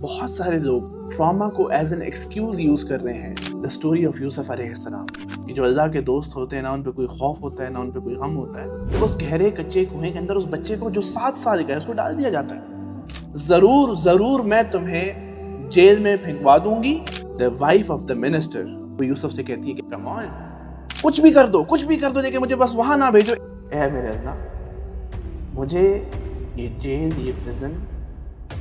بہت سارے لوگ ٹراما کو ایز این ایکسکیوز یوز کر رہے ہیں دا اسٹوری آف یوسف علیہ السلام. یہ جو اللہ کے دوست ہوتے ہیں، نہ ان پہ کوئی خوف ہوتا ہے نہ ان پہ کوئی غم ہوتا ہے. اس گہرے کچے کنویں کے اندر اس بچے کو جو 7 سال کا ہے اس کو ڈال دیا جاتا ہے. ضرور میں تمہیں جیل میں پھینکوا دوں گی. The wife of the minister وہ یوسف سے کہتی ہے کہ کم آن، کچھ بھی کر دو لیکن مجھے بس وہاں نہ بھیجو. اے میرے اللہ، مجھے یہ جیل، یہ پرزن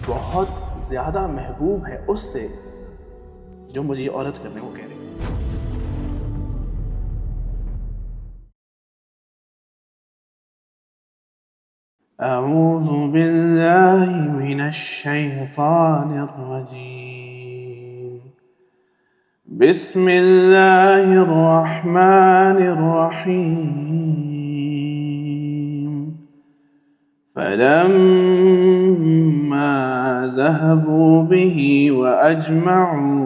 بہت زیادہ محبوب ہے اس سے جو مجھے یہ عورت کرنے کو کہہ رہی ہے. اعوذ باللہ من الشیطان الرجیم. بسم اللہ الرحمن الرحیم. فلما ذهبوا به وأجمعوا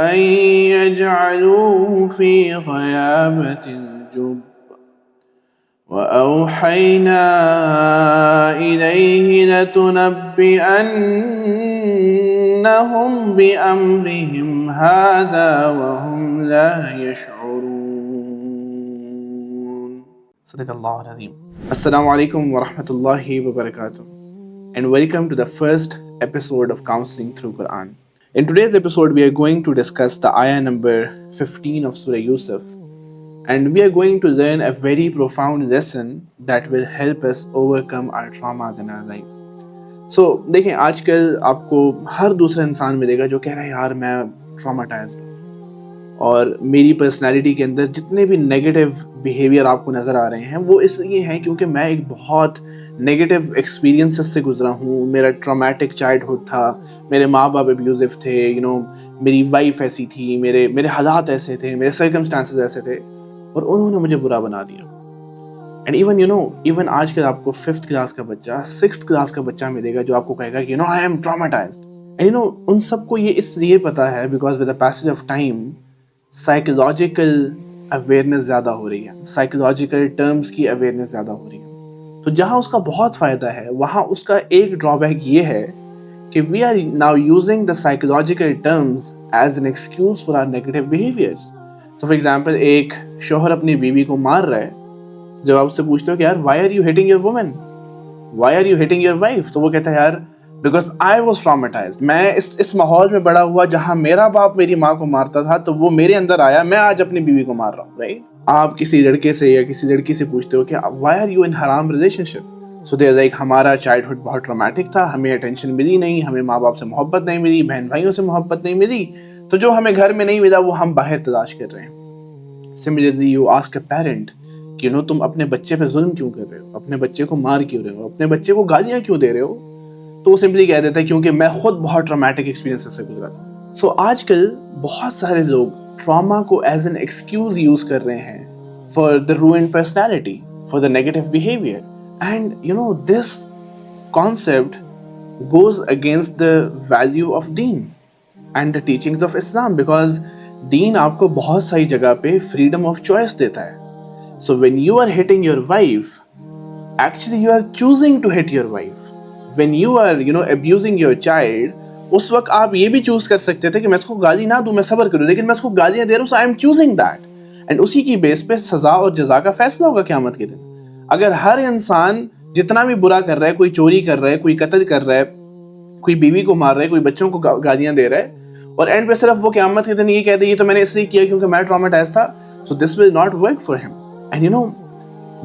أن يجعلوه في غيابة الجب وأوحينا إليه لتنبئنهم بأمرهم هذا وهم لا يشعرون. صدق اللہ العظیم. Assalamu alaikum wa rahmatullahi wa barakatuh, and welcome to the first episode of Counseling Through Quran. In today's episode we are going to discuss the ayah number 15 of Surah Yusuf, and we are going to learn a very profound lesson that will help us overcome our traumas in our life. So دیکھیں، آج کل آپ کو ہر دوسرا انسان ملے گا جو کہہ رہا ہے یار میں ٹراماٹائزڈ ہوں، اور میری پرسنالٹی کے اندر جتنے بھی نیگیٹو بیہیویئر آپ کو نظر آ رہے ہیں وہ اس لیے ہیں کیونکہ میں ایک بہت نیگیٹو ایکسپیرینسز سے گزرا ہوں. میرا ٹرامیٹک چائلڈہڈ تھا، میرے ماں باپ ابیوزو تھے، میری وائف ایسی تھی، میرے حالات ایسے تھے، میرے سرکمسٹانسز ایسے تھے، اور انہوں نے مجھے برا بنا دیا. اینڈ ایون آج کل آپ کو 5th کلاس کا بچہ، 6th کلاس کا بچہ ملے گا جو آپ کو کہے گا کہ آئی ایم ٹراماٹائزڈ. اینڈ ان سب کو یہ اس لیے پتہ ہے because with the passage of time psychological awareness زیادہ ہو رہی ہے، سائیکولوجیکل ٹرمز کی اویئرنیس زیادہ ہو رہی ہے. تو جہاں اس کا بہت فائدہ ہے وہاں اس کا ایک ڈرا بیک یہ ہے کہ we are now using the psychological terms as an excuse for our negative behaviours. So for example, ایک شوہر اپنی بیوی کو مار رہا ہے، جب آپ اس سے پوچھتے ہو کہ یار why are you hitting your woman, why are you hitting your wife, تو وہ کہتا ہے یار بیکاز آئی واز ٹراماٹائزڈ. میں اس ماحول میں بڑا ہوا جہاں میرا باپ میری ماں کو مارتا تھا تو وہ میرے اندر آیا، میں آج اپنی بیوی کو مار رہا ہوں. رائٹ؟ آپ کسی لڑکے سے یا کسی لڑکی سے پوچھتے ہو کہ وائی آر یو ان حرام relation ship, so they like ہمارا چائلڈہڈ بہت ٹرامیٹک تھا، ہمیں اٹینشن ملی نہیں، ہمیں ماں باپ سے محبت نہیں ملی، بہن بھائیوں سے محبت نہیں ملی، تو جو ہمیں گھر میں نہیں ملا وہ ہم باہر تلاش کر رہے ہیں. Similarly you ask a parent کہ تم اپنے بچے پہ ظلم کیوں کر رہے ہو، اپنے بچے کو مار کیوں رہے ہو، اپنے بچے کو گالیاں کیوں دے رہے ہو، تو وہ سمپلی کہہ دیتا ہے کیونکہ میں خود بہت ٹرامیٹک ایکسپیرینس سے گزرا تھا. سو آج کل بہت سارے لوگ ٹراما کو ایز این ایکسکیوز یوز کر رہے ہیں for the ruined personality, for the negative behaviour. And this concept goes against the value of دین and the teachings of Islam, because دین آپ کو بہت ساری جگہ پہ فریڈم آف چوائس دیتا ہے. So when you are hitting your wife, actually you are choosing to hit your wife. When you are abusing your child، اس وقت آپ یہ بھی چوز کر سکتے تھے کہ میں اس کو گالی نہ دوں، میں صبر کروں، لیکن میں اس کو گالیاں دے رہا ہوں، so I am choosing that. And اسی کی بیس پہ سزا اور جزا کا فیصلہ ہوگا قیامت کے دن. اگر ہر انسان جتنا بھی برا کر رہا ہے، کوئی چوری کر رہا ہے، کوئی قتل کر رہا ہے، کوئی بیوی کو مار رہا ہے، کوئی بچوں کو گالیاں دے رہا ہے، اور اینڈ پہ صرف وہ قیامت کے دن یہ کہتے ہیں یہ تو میں نے اس لیے کیا کیونکہ میں ٹراماٹائز تھا، so this will not work for him. And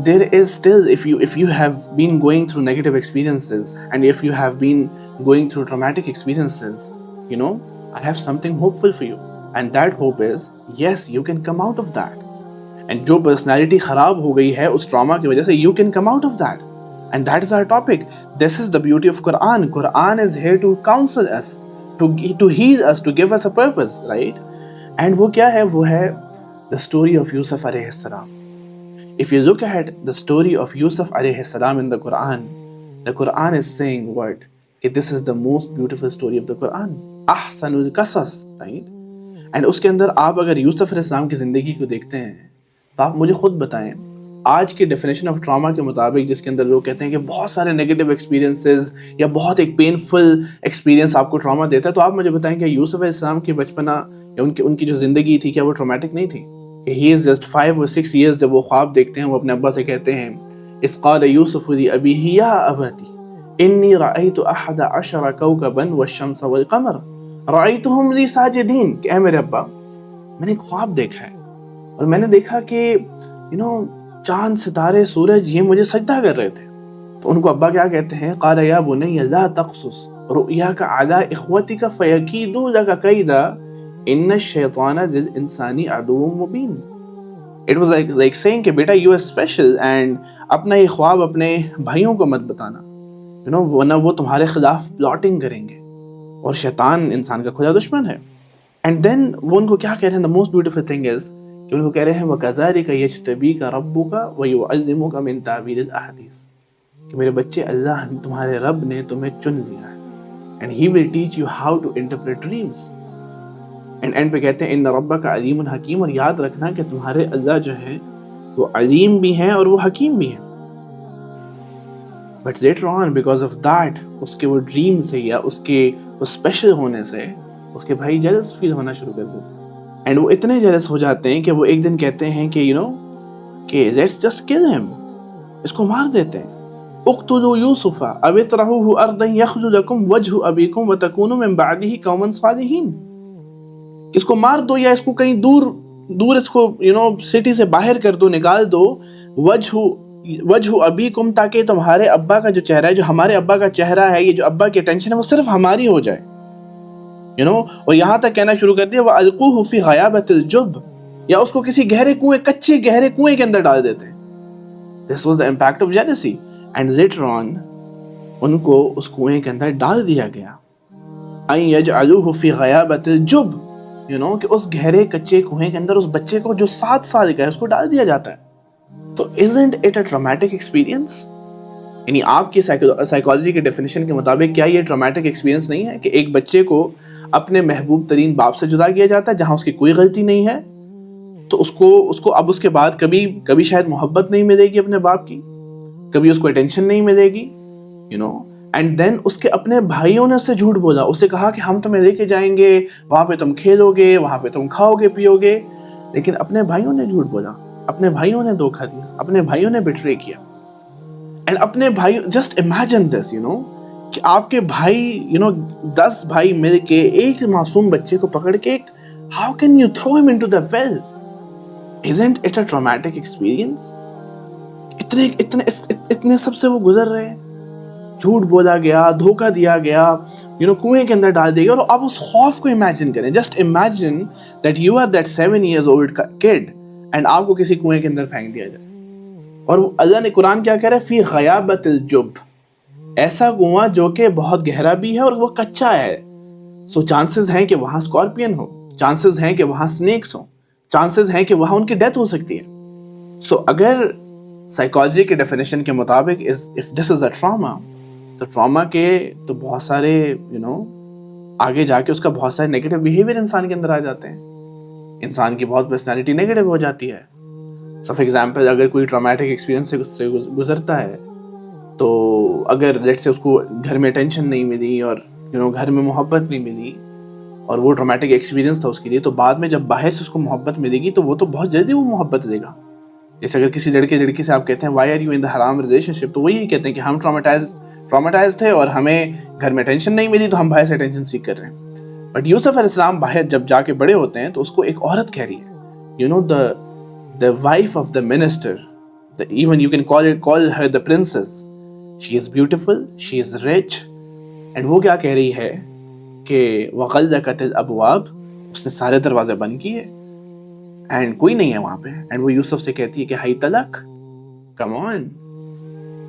there is still, if you have been going through negative experiences and if you have been going through traumatic experiences, I have something hopeful for you, and that hope is yes, you can come out of that. And jo personality kharab ho gayi hai us trauma ki wajah se, you can come out of that. And that is our topic. This is the beauty of Quran. Quran is here to counsel us, to heal us, to give us a purpose, right? And wo kya hai? Wo hai the story of Yusuf alayhi salam. If you look at the story of Yusuf alayhi salam in the Quran is saying what? That this is the most beautiful story of the Quran. Ahsanul qasas, right? And اس کے اندر آپ اگر یوسف علیہ السلام کی زندگی کو دیکھتے ہیں تو آپ مجھے خود بتائیں آج کے ڈیفینیشن آف ٹراما کے مطابق، جس کے اندر لوگ کہتے ہیں کہ بہت سارے نیگیٹو ایکسپیرینسز یا بہت ایک پینفل ایکسپیرینس آپ کو ٹراما دیتا ہے، تو آپ مجھے بتائیں کہ یوسف علیہ السلام کی بچپنا یا ان کی جو زندگی تھی، کیا وہ ٹرامیٹک نہیں تھی؟ کہ ہی از جسٹ 5 or 6 years جب وہ خواب دیکھتے ہیں، وہ اپنے ابا سے کہتے ہیں اذ قال یوسف لأبیہ یا ابت انی رأیت 11 کوکبا والشمس والقمر رأیتہم لی ساجدین، کہ اے میرے ابا، میں نے ایک خواب دیکھا ہے اور میں نے دیکھا کہ چاند، ستارے، سورج یہ مجھے سجدہ کر رہے تھے. تو ان کو ابا کیا کہتے ہیں؟ قال یا بنی لا تقصص رؤیاک علی اخوتک فیکیدوا لک کیدا ان الشیطان للانسان عدو مبین. It was like saying کہ بیٹا you are special and اپنا یہ خواب اپنے بھائیوں کو مت بتانا، ورنہ وہ تمہارے خلاف پلاٹنگ کریں گے، اور شیطان انسان کا کھلا دشمن ہے. اینڈ دین وہ ان کو کیا کہہ رہے ہیں؟ the most beautiful thing is کہ ان کو کہہ رہے ہیں وَكَذَلِكَ يَجْتَبِيكَ رَبُّكَ وَيُعَلِّمُكَ مِن تَأْوِيلِ الْأَحَادِيثِ، کہ میرے بچے، اللہ تمہارے رب نے تمہیں چن لیا ہے and he will teach you how to interpret dreams. And پہ کہتے ہیں ان ربک علیم حکیم، اور یاد رکھنا کہ تمہارے اللہ جو ہے وہ علیم بھی ہیں اور وہ حکیم بھی ہیں. But later on because of that, اس کے وہ ڈریم سے یا اس کے وہ اسپیشل ہونے سے اس کے بھائی جیلس فیل ہونا شروع کر دیتے ہیں. اینڈ وہ اتنے جیلس ہو جاتے ہیں کہ وہ ایک دن کہتے ہیں کہ کہ لیٹس جسٹ کل ہم، اس کو مار دیتے ہیں. اقتلوا یوسف او اطرحوه ارضا یخل لکم وجہ ابیکم وتکونوا من بعدہ قوما صالحین. اس کو مار دو یا اس کو کہیں دور اس کو سٹی سے باہر کر دو، نکال دو. وجہ ابیکم، تاکہ تمہارے ابا کا جو چہرہ ہے، جو ہمارے ابا کا چہرہ ہے، یہ جو ابا کی اٹینشن ہے، وہ صرف ہماری ہو جائے. اور یہاں تک کہنا شروع کر دیا وَأَلْقُوهُ فِي غَيَابَةِ الْجُبِّ، یا اس کو کسی کچے گہرے کنویں کے اندر ڈال دیتے ہیں. This was the impact of jealousy. And later on ان کو اس کنویں کے اندر ڈال دیا گیا. أَن يَجْعَلُوهُ فِي غَيَابَةِ الْجُبِّ، کہ اس گہرے کچے کنویں کے اندر اس بچے کو جو 7 سال کا ہے اس کو ڈال دیا جاتا ہے. تو isn't it a traumatic experience؟ یعنی آپ کی سائیکالوجی کے ڈیفینیشن کے مطابق کیا یہ ٹرامیٹک ایکسپیرینس نہیں ہے کہ ایک بچے کو اپنے محبوب ترین باپ سے جدا کیا جاتا ہے جہاں اس کی کوئی غلطی نہیں ہے؟ تو اس کو اب اس کے بعد کبھی شاید محبت نہیں ملے گی اپنے باپ کی، کبھی اس کو اٹینشن نہیں ملے گی، اینڈ دین اس کے اپنے بھائیوں نے اس سے جھوٹ بولا، اس سے کہا کہ ہم تمہیں لے کے جائیں گے، وہاں پہ تم کھیلو گے، وہاں پہ تم کھاؤ گے پیو گے. لیکن اپنے بھائیوں نے جھوٹ بولا، اپنے بھائیوں نے دھوکہ دیا، اپنے بھائیوں نے بیٹرے کیا. اینڈ اپنے بھائیوں، جسٹ امیجن دس کہ آپ کے بھائی 10 بھائی مل کے ایک معصوم بچے کو پکڑ کے how can you throw him into the well؟ Isn't it a traumatic experience؟ اتنے سب سے وہ گزر رہے ہیں، جھوٹ بولا گیا، دھوکہ دیا گیا، کنویں کے اندر ڈال دیا گیا. اور آپ اس خوف کو امیجن کریں. Just imagine that you are that 7 years old kid and آپ کو کسی کنویں کے اندر پھینک دیا جائے. اور اللہ نے قرآن کیا کہہ رہا ہے؟ فی غیابت الجب، ایسا کنواں جو کہ بہت گہرا بھی ہے اور وہ کچا ہے. سو چانسز ہیں کہ وہاں اسکارپین ہو، چانسز ہیں کہ وہاں سنیکس ہوں، چانسز ہیں کہ وہاں ان کی ڈیتھ ہو سکتی ہے. سو اگر سائیکالوجی کے ڈیفینیشن کے مطابق if this is a trauma، تو ٹراما کے تو بہت سارے آگے جا کے اس کا بہت سارے نیگیٹو بیہیویئر انسان کے اندر آ جاتے ہیں. انسان کی بہت پرسنالٹی نیگیٹو ہو جاتی ہے. سو فار ایگزامپل اگر کوئی ٹرامیٹک ایکسپیرینس سے گزرتا ہے، تو اگر لیٹ سے اس کو گھر میں اٹینشن نہیں ملی اور گھر میں محبت نہیں ملی اور وہ ٹرامیٹک ایکسپیرینس تھا اس کے لیے، تو بعد میں جب باہر سے اس کو محبت ملے گی تو وہ تو بہت جلدی وہ محبت دے گا. جیسے اگر کسی لڑکی سے آپ کہتے ہیں وائی آر یو ان دا حرام ریلیشن شپ، تو وہ یہی کہتے ہیں کہ ہم ٹرامیٹائز تھے اور ہمیں گھر میں اٹینشن نہیں ملی تو ہم باہر سے اٹینشن سیکھ کر رہے ہیں. بٹ یوسف علیہ السلام باہر جب جا کے بڑے ہوتے ہیں تو اس کو ایک عورت کہہ رہی ہے، the wife of the minister, even you can call her the princess. She is beautiful, she is rich, and وہ کیا کہہ رہی ہے کہ وَغَلَّقَتِ الْأَبْوَابِ، اس نے سارے دروازے بند کیے اینڈ کوئی نہیں ہے وہاں پہ. اینڈ وہ یوسف سے کہتی ہے کہ ہائی تلک کم آن.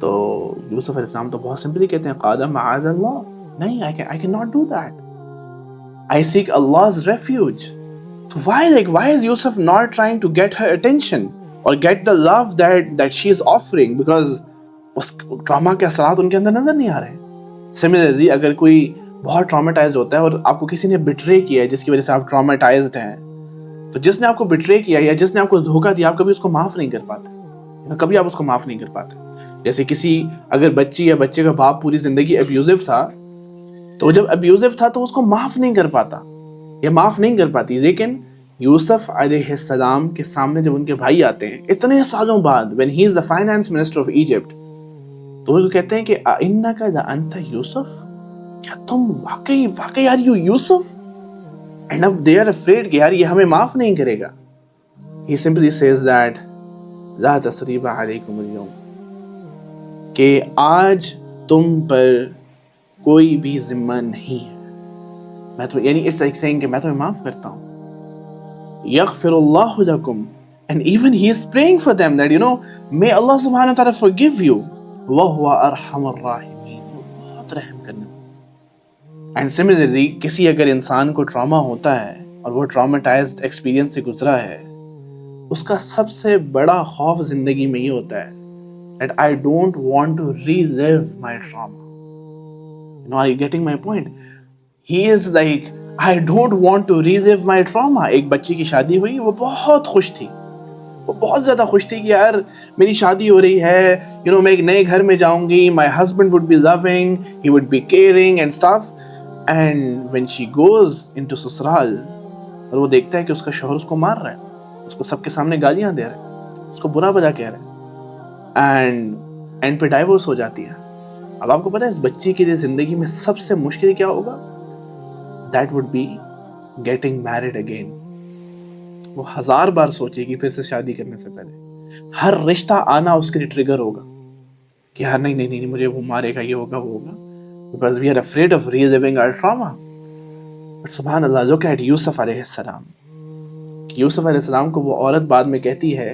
تو یوسف علیہ السلام تو بہت سمپلی کہتے ہیں قَالَ مَعَاذَ اللَّهِ، نہیں I cannot do that. I seek Allah's refuge. So why is Yusuf not trying to get her attention or get the love that she is offering? Because اس ٹراما کے اثرات ان کے اندر نظر نہیں آ رہے. سملرلی اگر کوئی بہت ٹراماٹائز ہوتا ہے اور آپ کو کسی نے بٹرے کیا ہے جس کی وجہ سے آپ ٹراماٹائزڈ ہیں، تو جس نے آپ کو بٹرے کیا یا جس نے آپ کو دھوکہ دیا آپ کبھی اس کو معاف نہیں کر پاتے. کبھی آپ اس کو معاف نہیں کر پاتے. جیسے کسی اگر بچی یا بچے کا باپ پوری زندگی ابیوزو تھا, تو جب ابیوزو تھا تو اس کو معاف نہیں کر پاتا یا معاف نہیں کر پاتی. لیکن یوسف علیہ السلام کے سامنے جب ان کے بھائی آتے ہیں اتنے سالوں بعد, when he is the finance minister of Egypt, تو وہ کہتے ہیں کہ اِنَّكَ لَأَنْتَ یوسف, کیا تم واقعی are you یوسف؟ And اب they are afraid کہ یار یہ ہمیں معاف نہیں کرے گا. He simply says that لا تثریب علیکم اليوم, کہ آج تم پر کوئی بھی ذمہ نہیں ہے. میں تو یعنی it's like saying کہ میں تمہیں معاف کرتا ہوں. یغفر اللہ لکم, and even he is praying for them that may Allah subhanahu wa ta'ala forgive you. وَهُوَ أَرْحَمُ الرَّاحِمِينَ, بہت رحم کرنے. اینڈ سملرلی کسی اگر انسان کو ٹراما ہوتا ہے اور وہ ٹراماٹائزڈ ایکسپیرینس سے گزرا ہے, اس کا سب سے بڑا خوف زندگی میں یہ ہوتا ہے that I don't want to relive my trauma. Are you getting my point? He is like, I don't want to relive my trauma. ایک بچی کی شادی ہوئی, وہ بہت خوش تھی, وہ بہت زیادہ خوش تھی کہ یار میری شادی ہو رہی ہے, میں ایک نئے گھر میں جاؤں گی, my husband would be loving, he would be caring and stuff. And when she goes into سسرال, اور وہ دیکھتا ہے کہ اس کا شوہر اس کو مار رہا ہے, اس کو سب کے سامنے گالیاں دے رہا ہے, اس کو برا بھلا کہہ رہا ہے, اینڈ پہ ڈائیورس ہو جاتی ہے. اب آپ کو پتا ہے اس بچی کے لیے زندگی میں سب سے مشکل کیا ہوگا؟ That would be getting married again. وہ 1000 بار سوچے گی پھر سے شادی کرنے سے پہلے. ہر رشتہ آنا اس کے لیے ٹریگر ہوگا کہ یار نہیں مجھے وہ مارے گا, یہ ہوگا وہ ہوگا, because we are afraid of reliving our trauma. But سبحان اللہ, look at یوسف علیہ السلام. یوسف علیہ السلام کو وہ عورت بعد میں کہتی ہے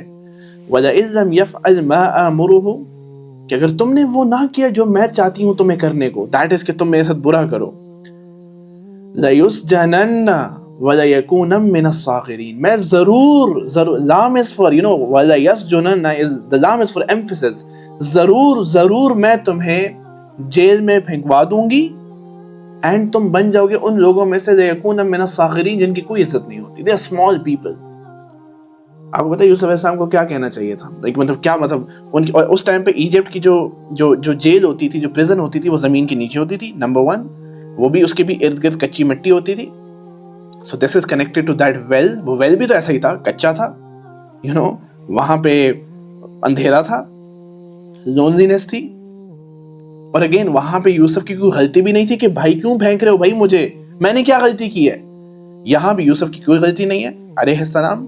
وَلَئِن لَمْ يَفْعَلْ مَا آمُرُهُ, کہ اگر تم نے وہ نہ کیا جو میں چاہتی ہوں تمہیں کرنے کو, that is کہ تم میرے ساتھ برا کرو, لَيُسْجَنَنَّ وَلَيَكُونَ مِنَ الصَّاغِرِينَ, میں ضرور لام is for وَلَيَسْجُنَنَّ is the لام is for emphasis, ضرور میں تمہیں جیل میں پھینکوا دوں گی, اینڈ تم بن جاؤ گے ان لوگوں میں سے لَيَكُونَ مِنَ الصَّاغِرِينَ جن کی کوئی عزت نہیں ہوتی. They are small people. آپ کو پتا ہے یوسف علیہ السلام کو کیا کہنا چاہیے تھا؟ مطلب ان کی اس ٹائم پہ ایجپٹ کی جو جیل ہوتی تھی, جو پریزن ہوتی تھی, وہ زمین کے نیچے ہوتی تھی, نمبر 1. وہ بھی اس کے بھی ارد گرد کچی مٹی ہوتی تھی. So this is connected to that well. وہ ویل بھی تو ایسا ہی تھا, کچا تھا, وہاں پہ اندھیرا تھا, لونلینس تھی. اور اگین وہاں پہ یوسف کی کوئی غلطی بھی نہیں تھی کہ بھائی کیوں پھینک رہے ہو بھائی مجھے, میں نے کیا غلطی کی ہے. یہاں بھی یوسف کی کوئی غلطی نہیں ہے علیہ السلام.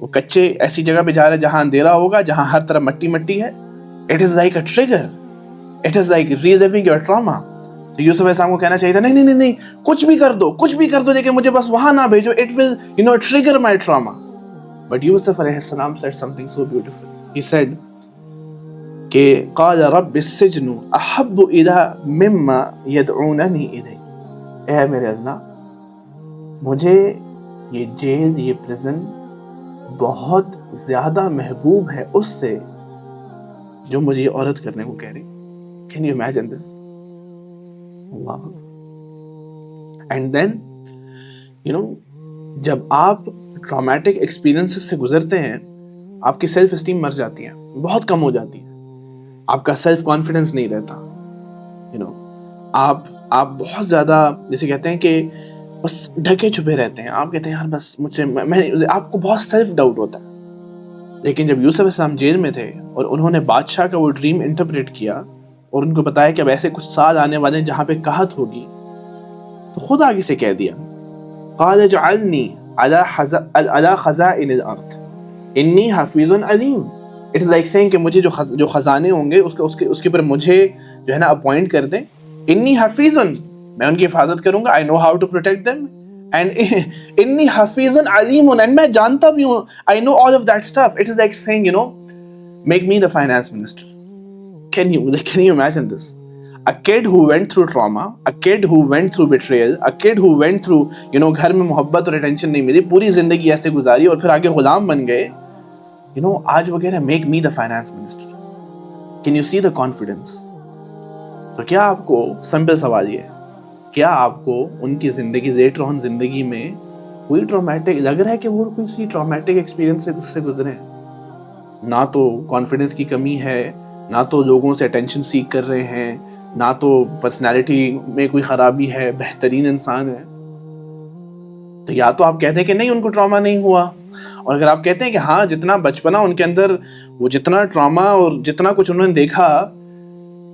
وہ کچے ایسی جگہ پہ جا رہے جہاں اندھیرا ہوگا, جہاں ہر طرف مٹی ہے. It is like a trigger, it is like relieving your trauma. تو یوسف علیہ السلام کو کہنا چاہیے تھا نہیں, کچھ بھی کر دو, لیکن مجھے بس وہاں نہ بھیجو, it will trigger my trauma. But Yusuf علیہ السلام said something so beautiful. He said کہ قال رب السجن احب الی مما یدعوننی الیہ, اے میرے اللہ مجھے یہ جیل, یہ پریزن بہت زیادہ محبوب ہے اس سے جو مجھے یہ عورت کرنے کو کہہ رہی. Can you imagine this? اللہ. اینڈ دین جب آپ ٹرامیٹک ایکسپیرینسز سے گزرتے ہیں, آپ کی سیلف اسٹیم مر جاتی ہے, بہت کم ہو جاتی ہے, آپ کا سیلف کانفیڈنس نہیں رہتا. آپ بہت زیادہ جیسے کہتے ہیں کہ بس ڈھکے چھپے رہتے ہیں. آپ کہتے ہیں یار بس مجھ سے, آپ کو بہت سیلف ڈاؤٹ ہوتا ہے. لیکن جب یوسف علیہ السلام جیل میں تھے اور انہوں نے بادشاہ کا وہ ڈریم انٹرپریٹ کیا اور ان کو بتایا کہ اب ایسے کچھ سال آنے والے ہیں جہاں پہ قحط ہوگی, تو خود آگے سے کہہ دیا قال اجعلنی علی خزائن الارض انی حفیظ علیم. اٹ از لائک سینگ کہ مجھے جو خزانے ہوں گے اس کے پر مجھے جو ہے نا اپوائنٹ کر دیں. انی حفیظ, میں ان کی حفاظت کروں گا. I know how to protect them. And انی حفیظ علیم, اینڈ میں جانتا بھی ہوں. I know all of that stuff. It is like saying make me the finance minister. Can you imagine this? A kid who went through trauma, a kid who went through betrayal, a kid who went through گھر میں محبت اور attention نہیں ملی, پوری زندگی ایسے گزاری اور پھر آگے غلام بن گئے. آج وہ کہہ رہے ہیں make me the finance minister. Can you see the confidence? تو کیا آپ کو, سمپل سوال یہ ہے, کیا آپ کو ان کی زندگی لیٹر آن زندگی میں کوئی ٹرامیٹک لگ رہا ہے کہ وہ کسی ٹرامیٹک ایکسپیرینس سے گزرے ہیں؟ نہ تو کانفیڈنس کی کمی ہے، نہ تو لوگوں سے اٹینشن سیک کر رہے ہیں، نہ تو پرسنالٹی میں کوئی خرابی ہے، بہترین انسان ہے. تو یا تو آپ کہتے ہیں کہ نہیں ان کو ٹراما نہیں ہوا، اور اگر آپ کہتے ہیں کہ ہاں جتنا بچپنا ان کے اندر وہ جتنا ٹراما اور جتنا کچھ انہوں نے دیکھا،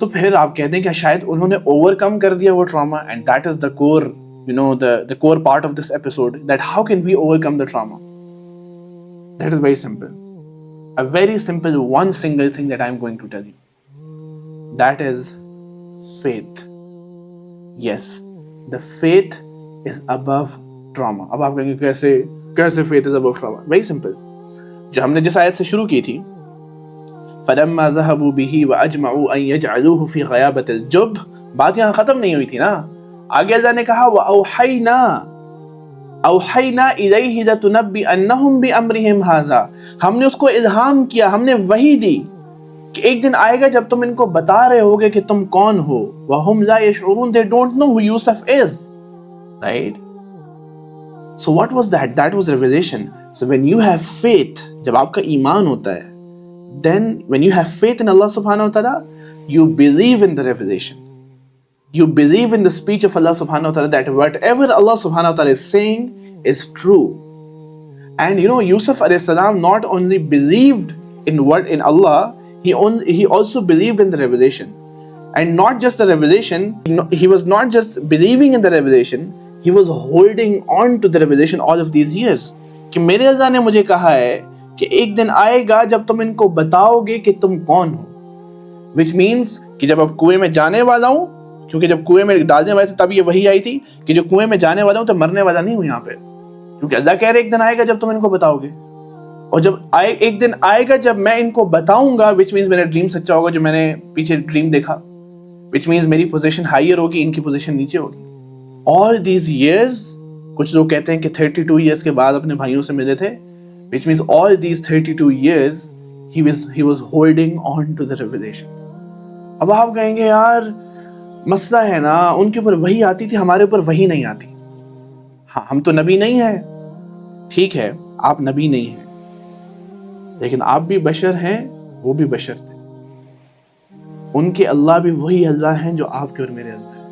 تو پھر آپ کہتے ہیں کہ شاید انہوں نے اوور کم کر دیا وہ trauma. And that is the core the core part of this episode, that how can we overcome the trauma. That is very simple. A very simple one single thing that I am going to tell you. That is faith. Yes, the faith is above trauma. اب آپ کہیں گے کیسے faith is above trauma? Very simple. جو ہم نے جس آیت سے شروع کی تھی، فَلَمَّا ذَهَبُوا بِهِ وَأَجْمَعُوا أَن يَجْعَلُوهُ فِي غَيَابَةِ الْجُبِّ، بات یہاں ختم نہیں ہوئی تھی نا. آگے اللہ نے کہا وَأَوْحَيْنَا إِلَيْهِ لَتُنَبِّئَنَّهُمْ بِأَمْرِهِمْ هَذَا، ہم نے اس کو الہام کیا، ہم نے وحی دی کہ ایک دن آئے گا جب تم ان کو بتا رہے ہوگے کہ تم کون ہو. وَهُمْ لَا يَشْعُرُونَ، they don't know who Yusuf is. Right? So what was that? That was revelation. So when you have faith، جب آپ کا ایمان ہوتا ہے، then when you have faith in Allah subhanahu wa ta'ala, you believe in the revelation. You believe in the speech of Allah subhanahu wa ta'ala, that whatever Allah subhanahu wa ta'ala is saying is true. And Yusuf alayhi salam not only believed in Allah, he also believed in the revelation. And not just the revelation, he was not just believing in the revelation, he was holding on to the revelation all of these years. کہ میرے اللہ نے مجھے کہا ہے کہ ایک دن آئے گا جب تم ان کو بتاؤ گے کہ تم کون ہو. Which means کہ جب اب کنویں میں جانے والا ہوں، کیونکہ جب کنویں میں ڈالنے والے تھے تب یہ وحی آئی تھی کہ جو کنویں میں جانے والا ہوں تو مرنے والا نہیں ہوں یہاں پہ، کیونکہ اللہ کہہ رہے ایک دن آئے گا جب تم ان کو بتاؤ گے. اور جب ایک دن آئے گا جب میں ان کو بتاؤں گا، which means میرا ڈریم سچا ہوگا جو میں نے پیچھے ڈریم دیکھا، which means میری پوزیشن ہائر ہوگی، ان کی پوزیشن نیچے ہوگی. All these years، کچھ لوگ کہتے ہیں کہ 32 ایئرس کے بعد اپنے بھائیوں سے ملے تھے، which means all these 32 years he was holding on to the revelation. اب آپ کہیں گے یار مسئلہ ہے نا، ان کے اوپر وحی آتی تھی، ہمارے اوپر وحی نہیں آتی. ہاں ہم تو نبی نہیں ہیں، ٹھیک ہے آپ نبی نہیں ہیں، لیکن آپ بھی بشر ہیں، وہ بھی بشر تھے. ان کے اللہ بھی وہی اللہ ہیں جو آپ کے اور میرے اللہ ہیں.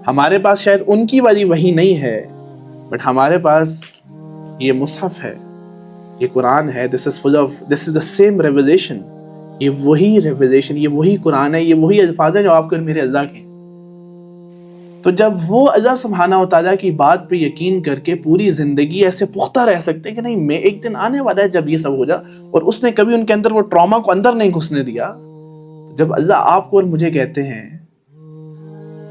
ہمارے پاس شاید ان کی والی وحی نہیں ہے، بٹ ہمارے پاس یہ مصحف ہے، یہ قرآن ہے. this is the same revelation. یہ وہی ریویلیشن، یہ وہی قرآن ہے، یہ وہی الفاظ ہیں جو آپ کے اور میرے اللہ کے. تو جب وہ اللہ سبحانہ و تعالیٰ کی بات پہ یقین کر کے پوری زندگی ایسے پختہ رہ سکتے ہیں کہ نہیں میں ایک دن آنے والا ہے جب یہ سب ہو جا، اور اس نے کبھی ان کے اندر وہ ٹراما کو اندر نہیں گھسنے دیا. جب اللہ آپ کو اور مجھے کہتے ہیں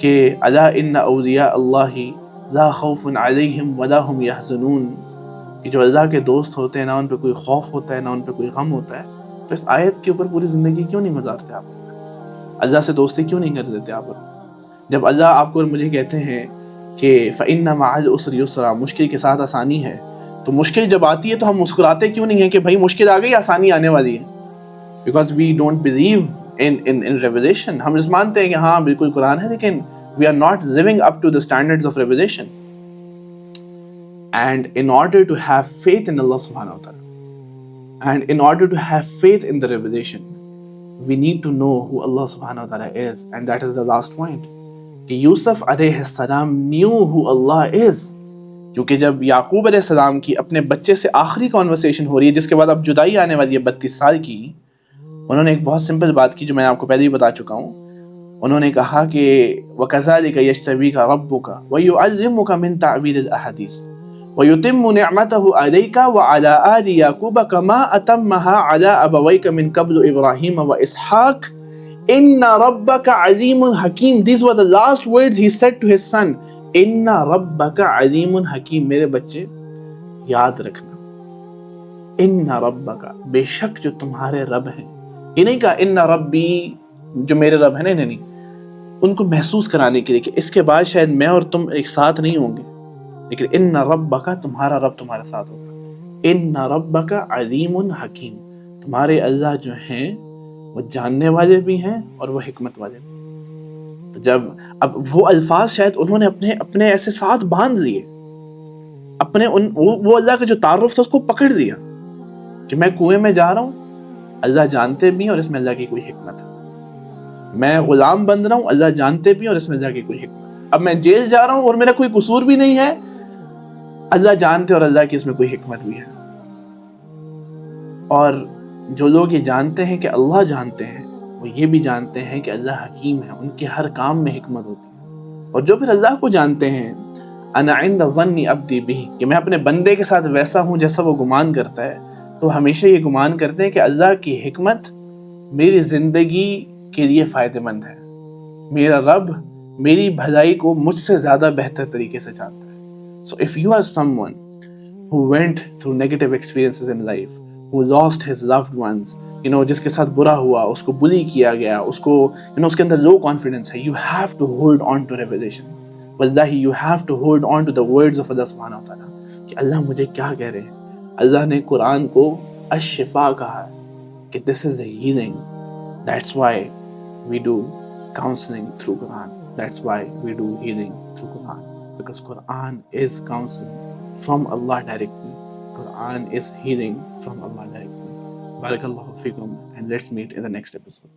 کہ الا ان اولیاء اللہ لا خوف علیہم ولا هم یحزنون، کہ جو اللہ کے دوست ہوتے ہیں نہ ان پہ کوئی خوف ہوتا ہے نہ ان پہ کوئی غم ہوتا ہے. تو اس آیت کے اوپر پوری زندگی کیوں نہیں گزارتے آپ؟ اللہ سے دوستی کیوں نہیں کر دیتے آپ؟ جب اللہ آپ کو اور مجھے کہتے ہیں کہ فَإِنَّ مَعَ الْعُسْرِ يُسْرًا، مشکل کے ساتھ آسانی ہے، تو مشکل جب آتی ہے تو ہم مسکراتے کیوں نہیں ہیں کہ بھائی مشکل آ گئی، آسانی آنے والی ہے؟ Because we don't believe in revelation. ہم اس مانتے ہیں کہ ہاں بالکل قرآن ہے، لیکن we are not living up to the standards of revelation. And in order to have faith in Allah subhanahu wa ta'ala, and in order to have faith in the revelation, we need to know who Allah subhanahu wa ta'ala is. And that is the last point. کہ یوسف علیہ السلام knew who Allah is. کیونکہ جب یعقوب علیہ السلام کی اپنے بچے سے آخری کانورسیشن ہو رہی ہے، جس کے بعد اب جدائی آنے والی ہے 32 سال کی، انہوں نے ایک بہت سمپل بات کی جو میں آپ کو پہلے ہی بتا چکا ہوں. انہوں نے کہا کہ وَكَذَلِكَ يَجْتَبِيكَ رَبُّكَ وَيُعَلِّمُكَ مِن تَعْوِيلِ الْأَحَادِيثِ وَيُتِمُّ نِعْمَتَهُ عَلَيْكَ وَعَلَى آلِ يَعْقُوبَ كَمَا أَتَمَّهَا عَلَى أَبَوَيْكَ مِن قَبْلُ إِبْرَاهِيمَ وَإِسْحَاقَ إِنَّ رَبَّكَ عَلِيمٌ حَكِيمٌ. These were the last words he said to his son. إِنَّ رَبَّكَ عَلِيمٌ حَكِيمٌ. میرے بچے یاد رکھنا، إِنَّ رَبَّكَ، بے شک جو تمہارے رب ہیں. یہ نہیں کہا إِنَّ رَبِّي، جو میرے رب ہیں، نہیں، ان کو محسوس کرانے کے لیے کہ اس کے بعد شاید میں اور تم ایک ساتھ نہیں ہوں گے، لیکن ان ربک، تمہارا رب تمہارے ساتھ ہوگا. ان ربک علیم حکیم، تمہارے اللہ جو ہیں وہ جاننے والے بھی ہیں اور وہ حکمت والے بھی. تو جب اب وہ الفاظ شاید انہوں نے اپنے ایسے ساتھ باندھ لیے، اپنے وہ اللہ کا جو تعارف تھا اس کو پکڑ دیا کہ میں کنویں میں جا رہا ہوں اللہ جانتے بھی ہیں اور اس میں اللہ کی کوئی حکمت ہے. میں غلام بن رہا ہوں, اللہ جانتے بھی ہیں اور اس میں اللہ کی کوئی حکمت ہے. اب میں جیل جا رہا ہوں اور میرا کوئی قصور بھی نہیں ہے, اللہ جانتے اور اللہ کی اس میں کوئی حکمت بھی ہے. اور جو لوگ یہ جانتے ہیں کہ اللہ جانتے ہیں, وہ یہ بھی جانتے ہیں کہ اللہ حکیم ہے, ان کے ہر کام میں حکمت ہوتی ہے. اور جو پھر اللہ کو جانتے ہیں, انا عند ظن عبدی بہ, کہ میں اپنے بندے کے ساتھ ویسا ہوں جیسا وہ گمان کرتا ہے, تو ہمیشہ یہ گمان کرتے ہیں کہ اللہ کی حکمت میری زندگی کے لیے فائدہ مند ہے, میرا رب میری بھلائی کو مجھ سے زیادہ بہتر طریقے سے چاہتا ہے. So if you are someone who went through negative experiences in life, who lost his loved ones, جس کے ساتھ برا ہوا, اس کو بلی کیا گیا, اس کو اس کے اندر لو کانفیڈنس ہے, you have to hold on to revelation. واللہ you have to hold on to the words of Allah سبحانہ و تعالیٰ, کہ اللہ مجھے کیا کہہ رہے ہیں. اللہ نے قرآن کو الشفا کہا ہے, کہ this is a healing. That's why we do counseling through Quran. That's why we do healing through Quran. Because Quran is counseling from Allah directly. Quran is healing from Allah directly. Barakallahu fikum, and let's meet in the next episode.